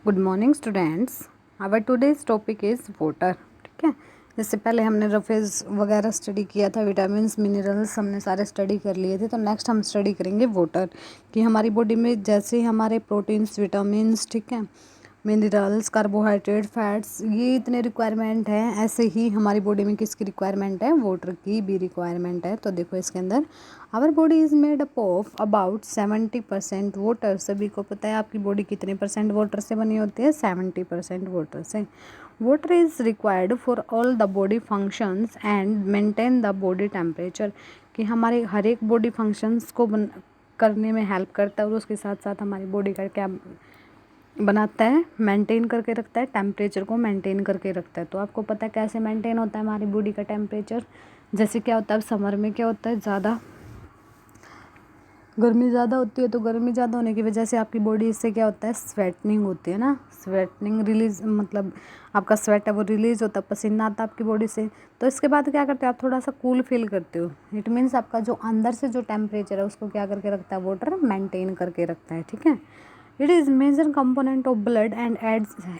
Good morning students. Our today's topic is water. ठीक है, इससे पहले हमने रफेज वगैरह स्टडी किया था, विटामिन्स मिनरल्स हमने सारे स्टडी कर लिए थे। तो नेक्स्ट हम स्टडी करेंगे वाटर कि हमारी बॉडी में जैसे हमारे प्रोटीन्स, विटामिन्स, ठीक है, मिनरल्स, कार्बोहाइड्रेट, फैट्स, ये इतने रिक्वायरमेंट हैं, ऐसे ही हमारी बॉडी में किसकी रिक्वायरमेंट है? वाटर की भी रिक्वायरमेंट है। तो देखो इसके अंदर our body is made up of about 70% water. सभी को पता है आपकी बॉडी कितने परसेंट वाटर से बनी होती है? 70% वाटर से। Water is required for all the body functions and maintain the body temperature, कि हमारे हर एक बॉडी फंक्शंस को करने में हेल्प करता है और उसके साथ साथ हमारी बॉडी का क्या बनाता है? मेंटेन करके रखता है, टेम्परेचर को मेंटेन करके रखता है। तो आपको पता है कैसे मेंटेन होता है हमारी बॉडी का टेम्परेचर? जैसे क्या होता है, समर में क्या होता है, ज़्यादा गर्मी ज़्यादा होती है, तो गर्मी ज़्यादा होने की वजह से आपकी बॉडी इससे क्या होता है? स्वेटनिंग होती है ना, स्वेटनिंग रिलीज, मतलब आपका स्वेट है वो रिलीज होता है, पसीना आता है आपकी बॉडी से। तो इसके बाद क्या करते हो आप? थोड़ा सा कूल फील करते हो। इट मीन्स आपका जो अंदर से जो टेम्परेचर है उसको क्या करके रखता है? वाटर मेंटेन करके रखता है। ठीक है, it is major component of blood and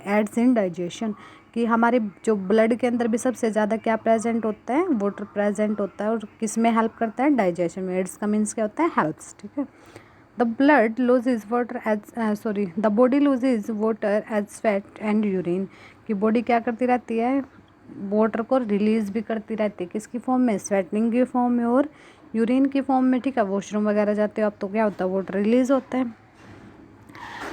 aids in digestion, कि हमारे जो ब्लड के अंदर भी सबसे ज़्यादा क्या प्रेजेंट होता है? वाटर प्रेजेंट होता है। और किस में हेल्प करता है? डाइजेशन में। एड्स का मीन्स क्या होता है? हेल्प्स। ठीक है, the blood loses water as the body loses water as sweat and urine, कि बॉडी क्या करती रहती है? वाटर को रिलीज भी करती रहती है। किसकी फॉर्म में? स्वेटनिंग की फॉर्म में और यूरिन की फॉर्म में। ठीक है, वॉशरूम वगैरह जाते हो आप तो क्या होता है? वाटर रिलीज होता है।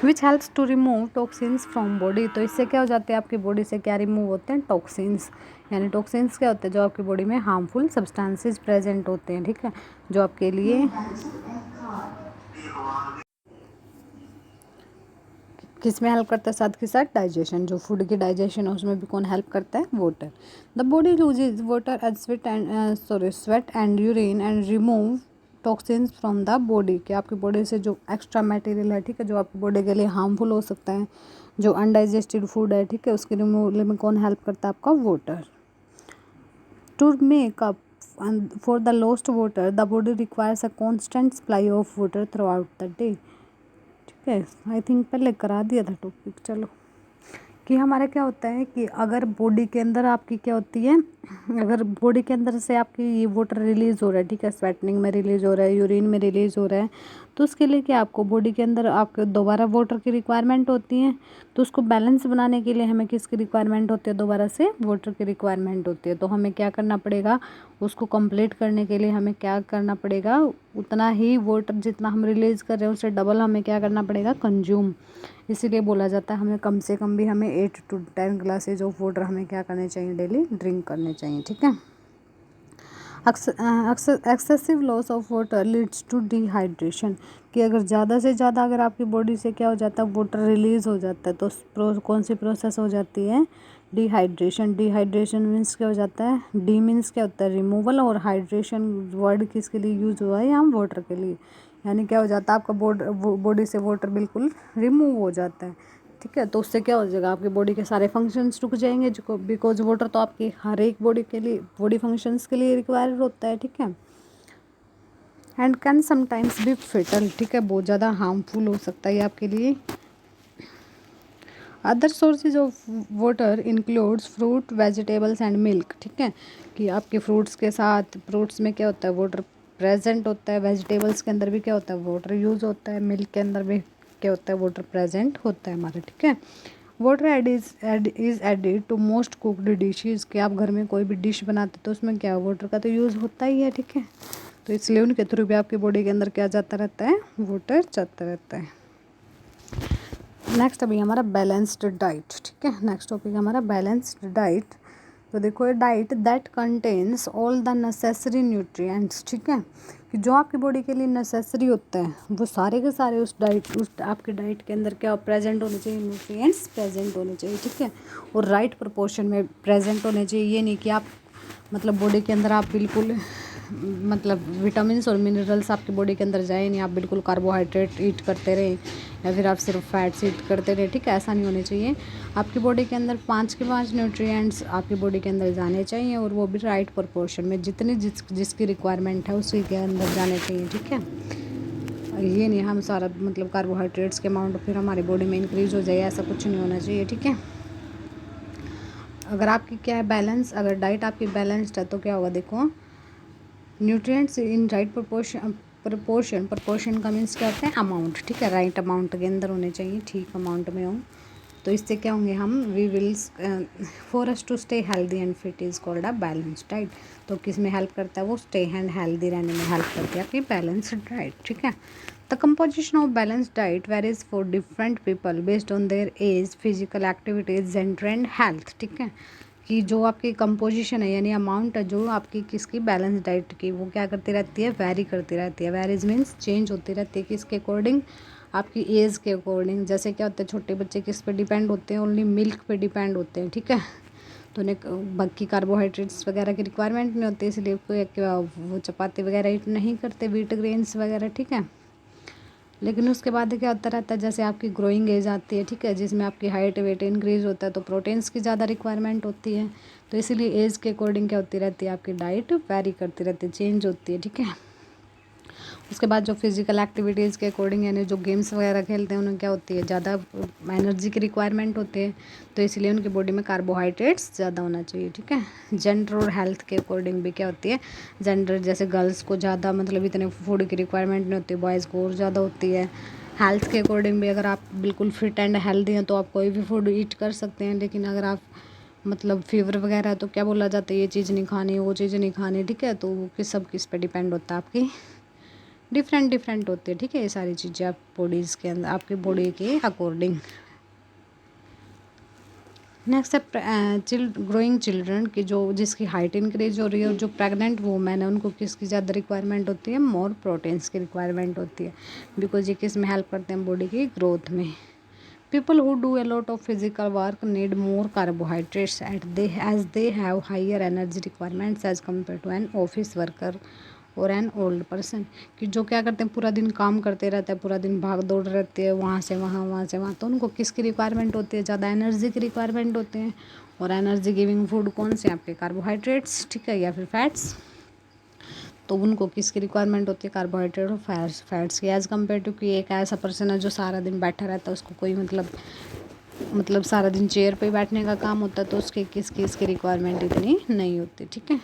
Which helps to remove toxins from body, तो इससे क्या हो जाते हैं? आपकी बॉडी से क्या रिमूव होते हैं? टॉक्सिन्स। यानी टॉक्सिन्स क्या होते हैं? जो आपकी बॉडी में हार्मफुल सब्सटेंसेस प्रेजेंट होते हैं। ठीक है, जो आपके लिए किस में हेल्प करता है? साथ के साथ डाइजेशन, जो फूड की डाइजेशन है उसमें भी कौन हेल्प करता है? Water. The body loses water as sweat and urine and remove toxins from the body, कि आपकी बॉडी से जो एक्स्ट्रा मटेरियल है, ठीक है, जो आपकी बॉडी के लिए हार्मफुल हो सकता है, जो अनडाइजेस्टेड फूड है, ठीक है, उसके रिमूवल में कौन हेल्प करता है? आपका water. To make up for the lost water the body requires a constant supply of water throughout the day. ठीक है, आई थिंक पहले करा दिया था टॉपिक। चलो, कि हमारा क्या होता है कि अगर बॉडी के अंदर आपकी क्या होती है, अगर बॉडी के अंदर से आपकी ये वाटर रिलीज़ हो रहा है, ठीक है, स्वेटनिंग में रिलीज़ हो रहा है, यूरिन में रिलीज़ हो रहा है, तो उसके लिए क्या आपको बॉडी के अंदर आपके दोबारा वाटर की रिक्वायरमेंट होती है। तो उसको बैलेंस बनाने के लिए हमें किसकी रिक्वायरमेंट होती है? दोबारा से वाटर की रिक्वायरमेंट होती है। तो हमें क्या करना पड़ेगा? उसको कंप्लीट करने के लिए हमें क्या करना पड़ेगा? उतना ही वाटर जितना हम रिलीज़ कर रहे हैं उससे डबल हमें क्या करना पड़ेगा? कंज्यूम। इसीलिए बोला जाता है हमें कम से कम भी हमें 8 to 10 ग्लासेज ऑफ वाटर हमें क्या करने चाहिए? डेली ड्रिंक करने चाहिए। ठीक है, excessive loss of water leads to dehydration, कि अगर ज़्यादा से ज़्यादा अगर आपकी बॉडी से क्या हो जाता है? वाटर रिलीज़ हो जाता है, तो कौन सी प्रोसेस हो जाती है? डिहाइड्रेशन। डिहाइड्रेशन मीन्स क्या हो जाता है? डी मीन्स क्या होता है? रिमूवल, और हाइड्रेशन वर्ड किसके लिए यूज हुआ है? यहाँ वाटर के लिए। यानी क्या हो जाता है? आपका बॉडी से वाटर बिल्कुल रिमूव हो जाता है। ठीक है, तो उससे क्या हो जाएगा? आपकी बॉडी के सारे फंक्शंस रुक जाएंगे, जो बिकॉज वाटर तो आपकी हर एक बॉडी के लिए, बॉडी फंक्शंस के लिए रिक्वायर्ड होता है। ठीक है, and can sometimes be fatal. ठीक है, बहुत ज़्यादा हार्मफुल हो सकता है ये आपके लिए। Other sources of water includes fruit, vegetables and milk. ठीक है, कि आपके फ्रूट्स के साथ, फ्रूट्स में क्या होता है? वाटर प्रेजेंट होता है। वेजिटेबल्स के अंदर भी क्या होता है? वाटर यूज़ होता है। मिल्क के अंदर भी क्या होता है? वाटर प्रेजेंट होता है हमारे। ठीक है, water is added to most cooked dishes, कि आप घर में कोई भी डिश बनाते तो उसमें क्या वाटर का तो यूज़ होता ही है। ठीक है, तो इसलिए उनके थ्रू भी आपकी बॉडी के अंदर क्या जाता रहता है? वाटर जाता रहता है। नेक्स्ट अभी हमारा बैलेंस्ड डाइट। ठीक है, नेक्स्ट टॉपिक हमारा बैलेंस्ड डाइट। तो देखो, ये diet that contains all the necessary nutrients. ठीक है, कि जो आपकी बॉडी के लिए नेसेसरी होता है वो सारे के सारे उस आपके डाइट के अंदर क्या प्रेजेंट होने चाहिए? न्यूट्रिएंट्स प्रेजेंट होने चाहिए। ठीक है, और राइट प्रोपोर्शन में प्रेजेंट होने चाहिए। ये नहीं कि आप मतलब बॉडी के अंदर आप बिल्कुल मतलब विटामिन्स और मिनरल्स आपकी बॉडी के अंदर जाए नहीं, आप बिल्कुल कार्बोहाइड्रेट ईट करते रहें या फिर आप सिर्फ फैट्स ईट करते रहें। ठीक है, ऐसा नहीं होना चाहिए। आपकी बॉडी के अंदर 5 के 5 न्यूट्रिएंट्स आपकी बॉडी के अंदर जाने चाहिए, और वो भी राइट प्रोपोर्शन में, जितनी जिसकी रिक्वायरमेंट है उसी के अंदर जाने चाहिए। ठीक है, ये नहीं हम सारा मतलब कार्बोहाइड्रेट्स के अमाउंट फिर हमारी बॉडी में इंक्रीज हो जाए, ऐसा कुछ नहीं होना चाहिए, ठीक है। अगर आपकी क्या है बैलेंस, अगर डाइट आपकी बैलेंस्ड है तो क्या होगा, देखो न्यूट्रिएंट्स इन राइट प्रोपोर्शन का मीन्स क्या होता है, अमाउंट, ठीक है, राइट अमाउंट के अंदर होने चाहिए, ठीक अमाउंट में हो, तो इससे क्या होंगे हम, we will for us to stay healthy and fit is called a balance diet. तो किस में हेल्प करता है वो, स्टे एंड हेल्दी रहने में हेल्प करती है आपकी बैलेंस्ड डाइट, ठीक है। The composition of balance diet varies for different people based on their age, physical activities, gender and health, ठीक है। कि जो आपकी कंपोजिशन है यानी अमाउंट है जो आपकी किसकी बैलेंस डाइट की, वो क्या करती रहती है, वेरी करती रहती है। वेरीज मीन्स चेंज होती रहती है, किसके अकॉर्डिंग, आपकी एज के अकॉर्डिंग। जैसे क्या होता है, छोटे बच्चे किस पे डिपेंड होते हैं, ओनली मिल्क पे डिपेंड होते हैं, ठीक है, तो उन्हें बाकी कार्बोहाइड्रेट्स वगैरह की रिक्वायरमेंट नहीं होती, इसलिए वो चपाती वगैरह ईट नहीं करते, व्हीट ग्रेन्स वगैरह, ठीक है। लेकिन उसके बाद क्या होता रहता है, जैसे आपकी ग्रोइंग एज आती है, ठीक है, जिसमें आपकी हाइट वेट इंक्रीज होता है तो प्रोटीन्स की ज़्यादा रिक्वायरमेंट होती है, तो इसीलिए एज के अकॉर्डिंग क्या होती रहती है, आपकी डाइट वेरी करती रहती है, चेंज होती है, ठीक है। उसके बाद जो फिजिकल एक्टिविटीज़ के अकॉर्डिंग यानी जो गेम्स वगैरह खेलते हैं उन्हें क्या होती है, ज़्यादा एनर्जी की रिक्वायरमेंट होती है, तो इसीलिए उनकी बॉडी में कार्बोहाइड्रेट्स ज़्यादा होना चाहिए, ठीक है। जेंडर और हेल्थ के अकॉर्डिंग भी क्या होती है, जेंडर जैसे गर्ल्स को ज़्यादा मतलब इतने फूड की रिक्वायरमेंट नहीं होती, बॉयज़ को और ज़्यादा होती है। हेल्थ के अकॉर्डिंग भी अगर आप बिल्कुल फिट एंड हेल्दी हैं तो आप कोई भी फूड ईट कर सकते हैं, लेकिन अगर आप मतलब फीवर वगैरह है तो क्या बोला जाता है, ये चीज़ नहीं खानी, वो चीज़ नहीं खानी, ठीक है, तो वो किस पे डिपेंड होता है, आपकी डिफरेंट होती है, ठीक है, ये सारी चीज़ें आप बॉडीज़ के अंदर आपकी बॉडी के अकॉर्डिंग। नेक्स्ट है ग्रोइंग चिल्ड्रन की जो जिसकी हाइट इंक्रीज हो रही है, और जो प्रेग्नेंट वूमेन है उनको किसकी ज़्यादा रिक्वायरमेंट होती है, मोर प्रोटीन्स की रिक्वायरमेंट होती है, बिकॉज ये किस में हेल्प करते हैं, बॉडी की ग्रोथ में। People who do a lot of physical work need more carbohydrates as they have higher energy requirements as compared to an office worker और एन ओल्ड पर्सन। कि जो क्या करते हैं, पूरा दिन काम करते रहते हैं, पूरा दिन भाग दौड़ रहती है, वहाँ से वहाँ, तो उनको किसकी रिक्वायरमेंट होती है, ज़्यादा एनर्जी की रिक्वायरमेंट होती है। और एनर्जी गिविंग फूड कौन से, आपके कार्बोहाइड्रेट्स, ठीक है, या फिर फैट्स। तो उनको किसकी रिक्वायरमेंट होती है, कार्बोहाइड्रेट और फैट्स की, एज़ कम्पेयर टू कि एक ऐसा पर्सन है जो सारा दिन बैठा रहता है, उसको कोई मतलब सारा दिन चेयर पे बैठने का काम होता है, तो उसके किसकी इसकी रिक्वायरमेंट इतनी नहीं होती, ठीक है।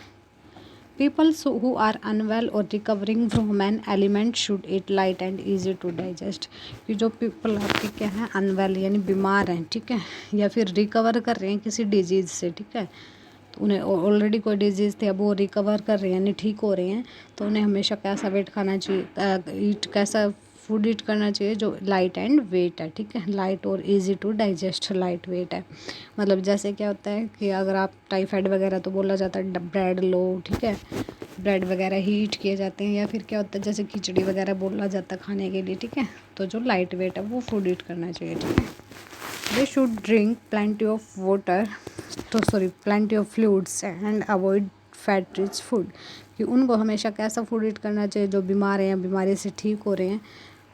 पीपल्स हु आर अनवेल और recovering from an ailment should eat light and easy to digest. कि जो पीपल आपके क्या है, अनवेल यानी बीमार हैं, ठीक है, या फिर रिकवर कर रहे हैं किसी डिजीज़ से, ठीक है, तो उन्हें ऑलरेडी कोई डिजीज़ थी, अब वो रिकवर कर रहे हैं यानी ठीक हो रहे हैं, तो उन्हें हमेशा कैसा वेट खाना चाहिए, कैसा फूड ईट करना चाहिए जो लाइट एंड वेट है, ठीक है, लाइट और easy to digest, light weight है। मतलब जैसे क्या होता है कि अगर आप टाइफाइड वगैरह तो बोला जाता है ब्रेड लो, ठीक है, ब्रेड वगैरह ही ईट किए जाते हैं, या फिर क्या होता है जैसे खिचड़ी वगैरह बोला जाता है खाने के लिए, ठीक है, तो जो लाइट वेट है वो फूड ईट करना चाहिए, ठीक है। They should drink plenty of water, plenty of fluids and avoid fat rich food। कि उनको हमेशा कैसा फूड ईट करना चाहिए, जो बीमार हैं या बीमारी से ठीक हो रहे हैं,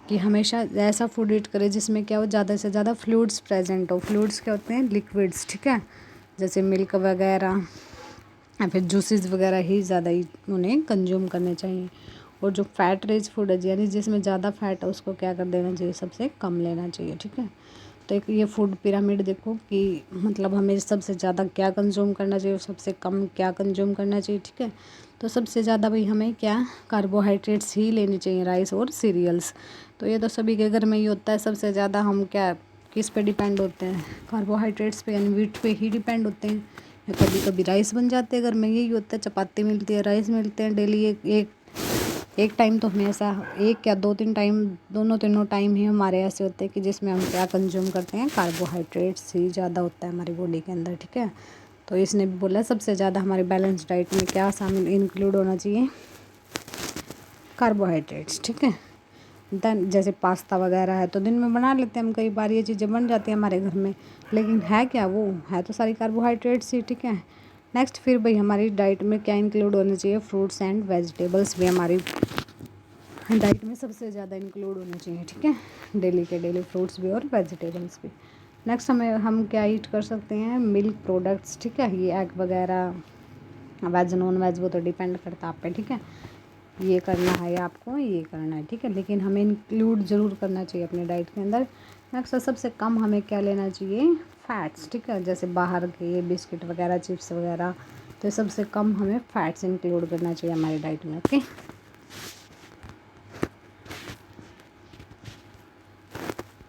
कि हमेशा ऐसा फूड ईट करें जिसमें क्या हो, ज़्यादा से ज़्यादा फ्लूइड्स प्रेजेंट हो। फ्लूइड्स क्या होते हैं, लिक्विड्स, ठीक है, जैसे मिल्क वगैरह या फिर जूसेस वगैरह ही ज़्यादा ही उन्हें कंज्यूम करने चाहिए। और जो फैट रिच फूड है यानी जिसमें ज़्यादा फैट है उसको क्या कर देना चाहिए, सबसे कम लेना चाहिए, ठीक है। तो एक ये फूड पिरामिड देखो कि मतलब हमें सबसे ज़्यादा क्या कंज्यूम करना चाहिए और सबसे कम क्या कंज्यूम करना चाहिए, ठीक है। तो सबसे ज़्यादा भाई हमें क्या कार्बोहाइड्रेट्स ही लेनी चाहिए, राइस और सीरियल्स। तो ये तो सभी के घर में ही होता है, सबसे ज़्यादा हम क्या किस पे डिपेंड होते हैं, कार्बोहाइड्रेट्स पे यानी व्हीट पे ही डिपेंड होते हैं। या कभी कभी राइस बन जाते हैं घर में, यही होता है, चपाती मिलती है, राइस मिलते हैं डेली, एक टाइम तो हमेशा एक या दो तीन टाइम, तीनों टाइम ही हमारे ऐसे होते हैं कि जिसमें हम क्या कंज्यूम करते हैं, कार्बोहाइड्रेट्स ही ज़्यादा होता है हमारी बॉडी के अंदर, ठीक है। तो इसने भी बोला सबसे ज़्यादा हमारी बैलेंस डाइट में क्या शामिल इंक्लूड होना चाहिए, कार्बोहाइड्रेट्स, ठीक है। देन जैसे पास्ता वगैरह है तो दिन में बना लेते हैं हम, कई बार ये चीज़ें बन जाती हैं हमारे घर में, लेकिन है क्या, वो है तो सारी कार्बोहाइड्रेट्स ही, ठीक है। नेक्स्ट फिर भाई हमारी डाइट में क्या इंक्लूड होना चाहिए, फ्रूट्स एंड वेजिटेबल्स भी हमारी डाइट में सबसे ज़्यादा इंक्लूड होना चाहिए, ठीक है, डेली के डेली फ्रूट्स भी और वेजिटेबल्स भी। नेक्स्ट हम क्या ईट कर सकते हैं, मिल्क प्रोडक्ट्स, ठीक है, ये एग वगैरह, वेज नॉन वेज वो तो डिपेंड करता है आप पे, ठीक है। ये करना है या आपको ये करना है, ठीक है। लेकिन हमें इंक्लूड ज़रूर करना चाहिए अपने डाइट के अंदर। नेक्स्ट सबसे कम हमें क्या लेना चाहिए, फैट्स, ठीक है। जैसे बाहर के बिस्किट वगैरह, चिप्स वगैरह, तो सबसे कम हमें फैट्स इंक्लूड करना चाहिए हमारी डाइट में, ओके।